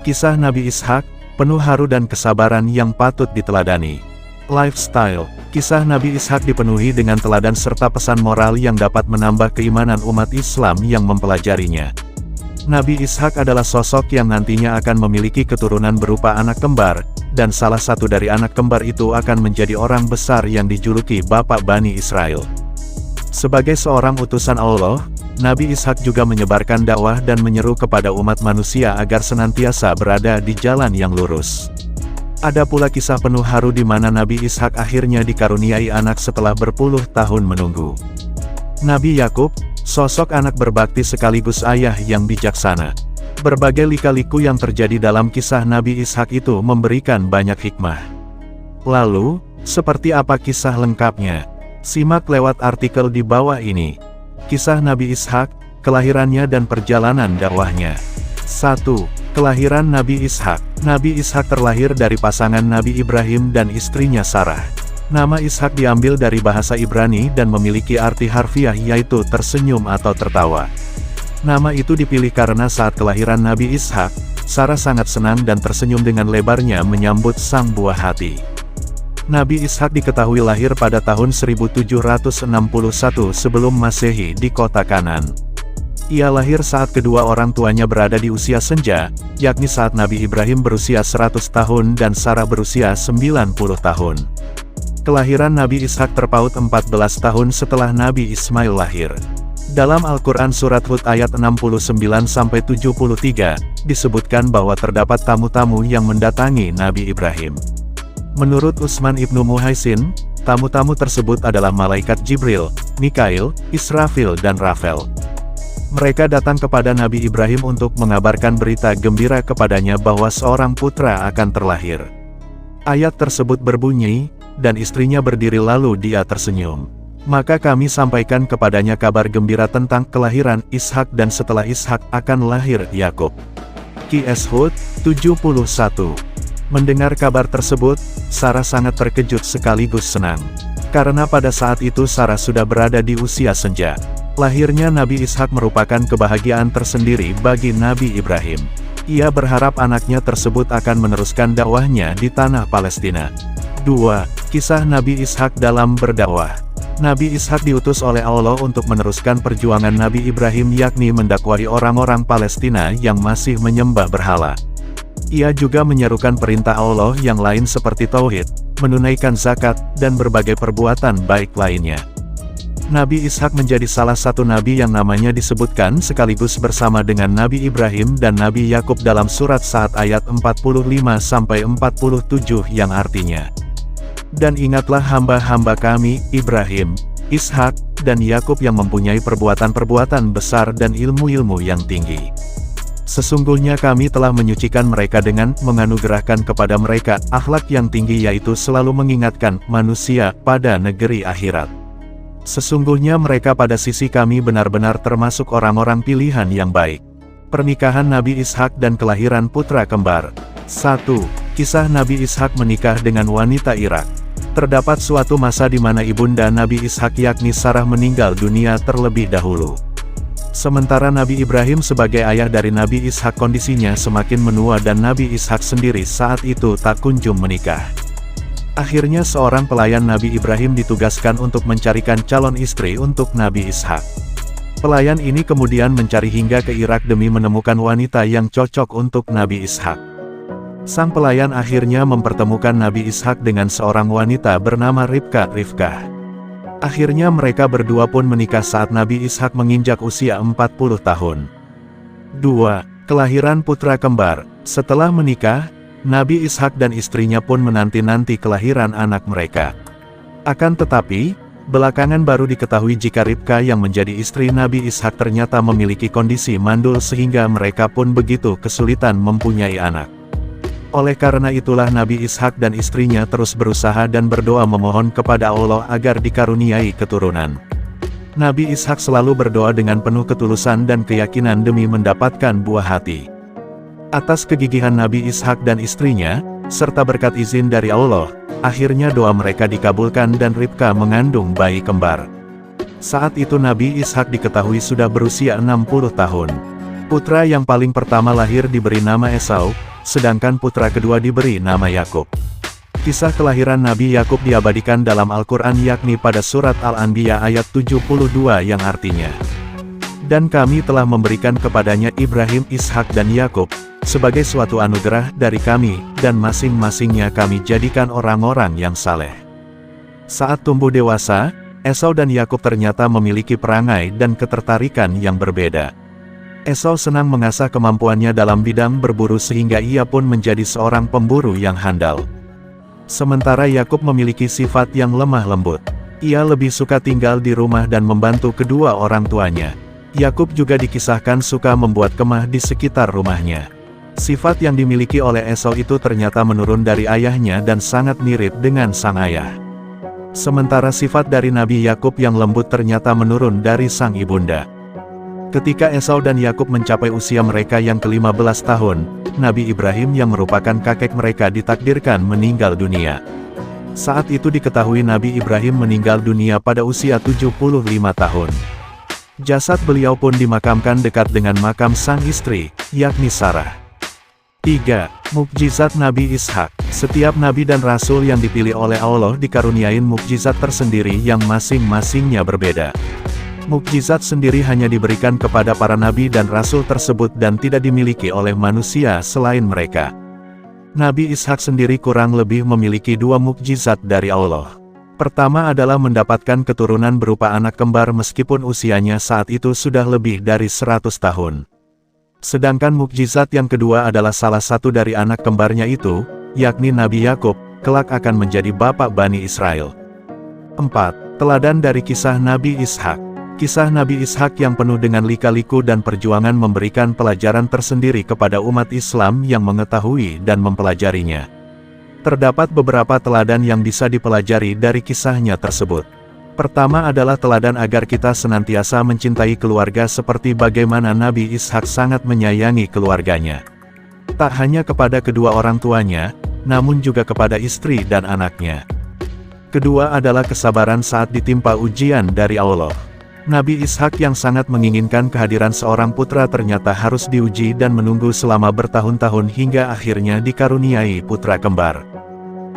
Kisah Nabi Ishak, penuh haru dan kesabaran yang patut diteladani. Lifestyle, kisah Nabi Ishak dipenuhi dengan teladan serta pesan moral yang dapat menambah keimanan umat Islam yang mempelajarinya. Nabi Ishak adalah sosok yang nantinya akan memiliki keturunan berupa anak kembar, dan salah satu dari anak kembar itu akan menjadi orang besar yang dijuluki Bapak Bani Israel. Sebagai seorang utusan Allah, Nabi Ishak juga menyebarkan dakwah dan menyeru kepada umat manusia agar senantiasa berada di jalan yang lurus. Ada pula kisah penuh haru di mana Nabi Ishak akhirnya dikaruniai anak setelah berpuluh tahun menunggu. Nabi Yakub, sosok anak berbakti sekaligus ayah yang bijaksana. Berbagai lika-liku yang terjadi dalam kisah Nabi Ishak itu memberikan banyak hikmah. Lalu, seperti apa kisah lengkapnya? Simak lewat artikel di bawah ini. Kisah Nabi Ishak, kelahirannya dan perjalanan dakwahnya. 1. Kelahiran Nabi Ishak. Nabi Ishak terlahir dari pasangan Nabi Ibrahim dan istrinya Sarah. Nama Ishak diambil dari bahasa Ibrani dan memiliki arti harfiah yaitu tersenyum atau tertawa. Nama itu dipilih karena saat kelahiran Nabi Ishak, Sarah sangat senang dan tersenyum dengan lebarnya menyambut sang buah hati. Nabi Ishak diketahui lahir pada tahun 1761 sebelum Masehi di kota Kanan. Ia lahir saat kedua orang tuanya berada di usia senja, yakni saat Nabi Ibrahim berusia 100 tahun dan Sarah berusia 90 tahun. Kelahiran Nabi Ishak terpaut 14 tahun setelah Nabi Ismail lahir. Dalam Al-Quran Surat Hud ayat 69-73, disebutkan bahwa terdapat tamu-tamu yang mendatangi Nabi Ibrahim. Menurut Utsman ibnu Muhaisin, tamu-tamu tersebut adalah malaikat Jibril, Mikail, Israfil dan Rafel. Mereka datang kepada Nabi Ibrahim untuk mengabarkan berita gembira kepadanya bahwa seorang putra akan terlahir. Ayat tersebut berbunyi, dan istrinya berdiri lalu dia tersenyum. Maka kami sampaikan kepadanya kabar gembira tentang kelahiran Ishak dan setelah Ishak akan lahir Yakub. Qs Hud 71. Mendengar kabar tersebut, Sarah sangat terkejut sekaligus senang. Karena pada saat itu Sarah sudah berada di usia senja. Lahirnya Nabi Ishak merupakan kebahagiaan tersendiri bagi Nabi Ibrahim. Ia berharap anaknya tersebut akan meneruskan dakwahnya di tanah Palestina. 2. Kisah Nabi Ishak dalam berdakwah. Nabi Ishak diutus oleh Allah untuk meneruskan perjuangan Nabi Ibrahim yakni mendakwahi orang-orang Palestina yang masih menyembah berhala. Ia juga menyerukan perintah Allah yang lain seperti tauhid, menunaikan zakat, dan berbagai perbuatan baik lainnya. Nabi Ishak menjadi salah satu nabi yang namanya disebutkan sekaligus bersama dengan Nabi Ibrahim dan Nabi Yakub dalam surat Sa'ad ayat 45-47 yang artinya, "Dan ingatlah hamba-hamba kami, Ibrahim, Ishak, dan Yakub yang mempunyai perbuatan-perbuatan besar dan ilmu-ilmu yang tinggi. Sesungguhnya kami telah menyucikan mereka dengan menganugerahkan kepada mereka akhlak yang tinggi yaitu selalu mengingatkan manusia pada negeri akhirat. Sesungguhnya mereka pada sisi kami benar-benar termasuk orang-orang pilihan yang baik." Pernikahan Nabi Ishak dan kelahiran putra kembar. 1. Kisah Nabi Ishak menikah dengan wanita Irak. Terdapat suatu masa di mana ibunda Nabi Ishak yakni Sarah meninggal dunia terlebih dahulu. Sementara Nabi Ibrahim sebagai ayah dari Nabi Ishak kondisinya semakin menua dan Nabi Ishak sendiri saat itu tak kunjung menikah. Akhirnya seorang pelayan Nabi Ibrahim ditugaskan untuk mencarikan calon istri untuk Nabi Ishak. Pelayan ini kemudian mencari hingga ke Irak demi menemukan wanita yang cocok untuk Nabi Ishak. Sang pelayan akhirnya mempertemukan Nabi Ishak dengan seorang wanita bernama Rifkah. Akhirnya mereka berdua pun menikah saat Nabi Ishak menginjak usia 40 tahun. 2. Kelahiran putra kembar. Setelah menikah, Nabi Ishak dan istrinya pun menanti-nanti kelahiran anak mereka. Akan tetapi, belakangan baru diketahui jika Ribka yang menjadi istri Nabi Ishak ternyata memiliki kondisi mandul sehingga mereka pun begitu kesulitan mempunyai anak. Oleh karena itulah Nabi Ishak dan istrinya terus berusaha dan berdoa memohon kepada Allah agar dikaruniai keturunan. Nabi Ishak selalu berdoa dengan penuh ketulusan dan keyakinan demi mendapatkan buah hati. Atas kegigihan Nabi Ishak dan istrinya, serta berkat izin dari Allah, akhirnya doa mereka dikabulkan dan Ribka mengandung bayi kembar. Saat itu Nabi Ishak diketahui sudah berusia 60 tahun. Putra yang paling pertama lahir diberi nama Esau, sedangkan putra kedua diberi nama Yakub. Kisah kelahiran Nabi Yakub diabadikan dalam Al-Quran yakni pada surat Al-Anbiya ayat 72 yang artinya, "Dan kami telah memberikan kepadanya Ibrahim, Ishak dan Yakub, sebagai suatu anugerah dari kami, dan masing-masingnya kami jadikan orang-orang yang saleh." Saat tumbuh dewasa, Esau dan Yakub ternyata memiliki perangai dan ketertarikan yang berbeda. Esau senang mengasah kemampuannya dalam bidang berburu sehingga ia pun menjadi seorang pemburu yang handal. Sementara Yakub memiliki sifat yang lemah lembut. Ia lebih suka tinggal di rumah dan membantu kedua orang tuanya. Yakub juga dikisahkan suka membuat kemah di sekitar rumahnya. Sifat yang dimiliki oleh Esau itu ternyata menurun dari ayahnya dan sangat mirip dengan sang ayah. Sementara sifat dari Nabi Yakub yang lembut ternyata menurun dari sang ibunda. Ketika Esau dan Yakub mencapai usia mereka yang ke-15 tahun, Nabi Ibrahim yang merupakan kakek mereka ditakdirkan meninggal dunia. Saat itu diketahui Nabi Ibrahim meninggal dunia pada usia 75 tahun. Jasad beliau pun dimakamkan dekat dengan makam sang istri, yakni Sarah. 3. Mukjizat Nabi Ishak. Setiap nabi dan rasul yang dipilih oleh Allah dikaruniain mukjizat tersendiri yang masing-masingnya berbeda. Mukjizat sendiri hanya diberikan kepada para nabi dan rasul tersebut dan tidak dimiliki oleh manusia selain mereka. Nabi Ishak sendiri kurang lebih memiliki 2 mukjizat dari Allah. Pertama adalah mendapatkan keturunan berupa anak kembar meskipun usianya saat itu sudah lebih dari 100 tahun. Sedangkan mukjizat yang kedua adalah salah satu dari anak kembarnya itu, yakni Nabi Yakub, kelak akan menjadi bapak Bani Israel. 4. Teladan dari kisah Nabi Ishak. Kisah Nabi Ishak yang penuh dengan lika-liku dan perjuangan memberikan pelajaran tersendiri kepada umat Islam yang mengetahui dan mempelajarinya. Terdapat beberapa teladan yang bisa dipelajari dari kisahnya tersebut. Pertama adalah teladan agar kita senantiasa mencintai keluarga seperti bagaimana Nabi Ishak sangat menyayangi keluarganya. Tak hanya kepada kedua orang tuanya, namun juga kepada istri dan anaknya. Kedua adalah kesabaran saat ditimpa ujian dari Allah. Nabi Ishak yang sangat menginginkan kehadiran seorang putra ternyata harus diuji dan menunggu selama bertahun-tahun hingga akhirnya dikaruniai putra kembar.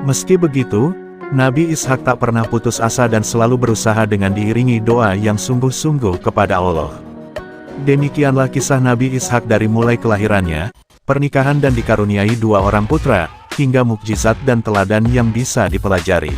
Meski begitu, Nabi Ishak tak pernah putus asa dan selalu berusaha dengan diiringi doa yang sungguh-sungguh kepada Allah. Demikianlah kisah Nabi Ishak dari mulai kelahirannya, pernikahan dan dikaruniai 2 orang putra, hingga mukjizat dan teladan yang bisa dipelajari.